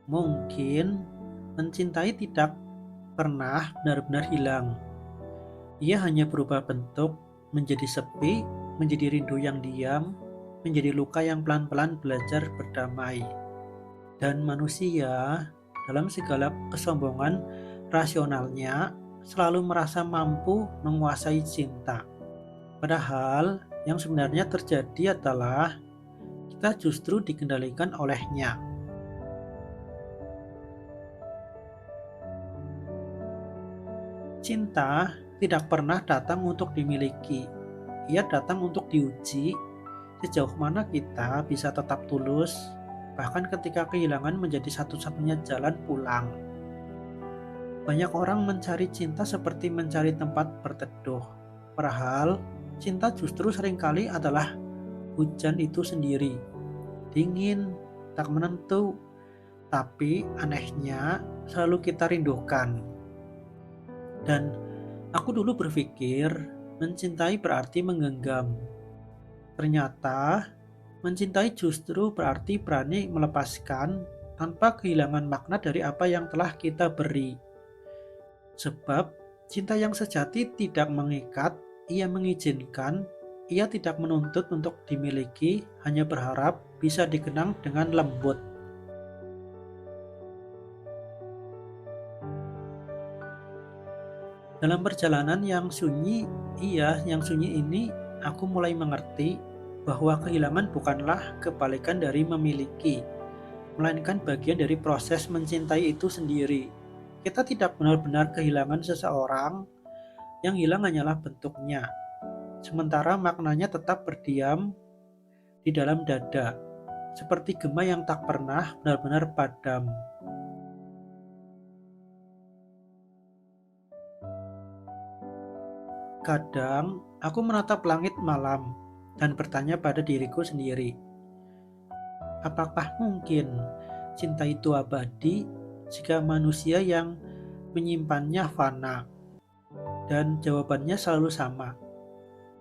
Mungkin mencintai tidak pernah benar-benar hilang. Ia hanya berubah bentuk, menjadi sepi, menjadi rindu yang diam, menjadi luka yang pelan-pelan belajar berdamai. Dan manusia, dalam segala kesombongan rasionalnya, selalu merasa mampu menguasai cinta. Padahal, yang sebenarnya terjadi adalah kita justru dikendalikan olehnya. Cinta tidak pernah datang untuk dimiliki. Ia datang untuk diuji sejauh mana kita bisa tetap tulus, bahkan ketika kehilangan menjadi satu-satunya jalan pulang. Banyak orang mencari cinta seperti mencari tempat berteduh. Padahal, cinta justru seringkali adalah hujan itu sendiri. Dingin, tak menentu, tapi anehnya selalu kita rindukan. Dan aku dulu berpikir mencintai berarti menggenggam. Ternyata mencintai justru berarti berani melepaskan tanpa kehilangan makna dari apa yang telah kita beri. Sebab cinta yang sejati tidak mengikat, ia mengizinkan, ia tidak menuntut untuk dimiliki, hanya berharap bisa dikenang dengan lembut. Dalam perjalanan yang sunyi, yang sunyi ini, aku mulai mengerti bahwa kehilangan bukanlah kebalikan dari memiliki, melainkan bagian dari proses mencintai itu sendiri. Kita tidak benar-benar kehilangan seseorang, yang hilang hanyalah bentuknya, sementara maknanya tetap berdiam di dalam dada, seperti gema yang tak pernah benar-benar padam. Kadang aku menatap langit malam dan bertanya pada diriku sendiri, apakah mungkin cinta itu abadi jika manusia yang menyimpannya fana? Dan jawabannya selalu sama.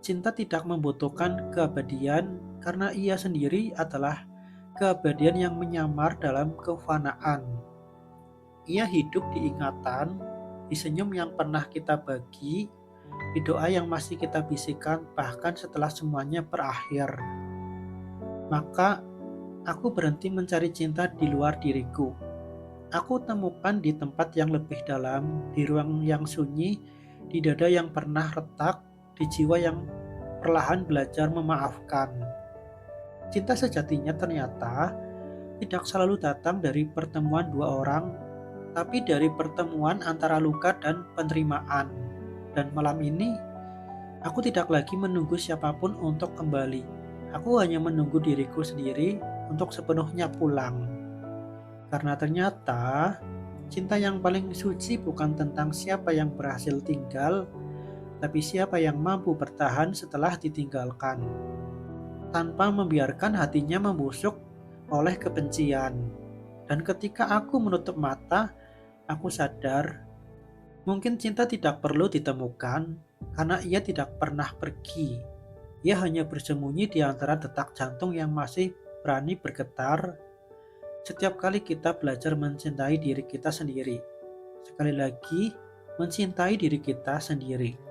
Cinta tidak membutuhkan keabadian karena ia sendiri adalah keabadian yang menyamar dalam kefanaan. Ia hidup di ingatan, di senyum yang pernah kita bagi, di doa yang masih kita bisikan bahkan setelah semuanya berakhir. Maka aku berhenti mencari cinta di luar diriku. Aku temukan di tempat yang lebih dalam, di ruang yang sunyi, di dada yang pernah retak, di jiwa yang perlahan belajar memaafkan. Cinta sejatinya ternyata tidak selalu datang dari pertemuan dua orang, tapi dari pertemuan antara luka dan penerimaan. Dan malam ini, aku tidak lagi menunggu siapapun untuk kembali. Aku hanya menunggu diriku sendiri untuk sepenuhnya pulang. Karena ternyata cinta yang paling suci bukan tentang siapa yang berhasil tinggal, tapi siapa yang mampu bertahan setelah ditinggalkan, tanpa membiarkan hatinya membusuk oleh kebencian. Dan ketika aku menutup mata, aku sadar mungkin cinta tidak perlu ditemukan karena ia tidak pernah pergi. Ia hanya bersembunyi di antara detak jantung yang masih berani bergetar setiap kali kita belajar mencintai diri kita sendiri. Sekali lagi, mencintai diri kita sendiri.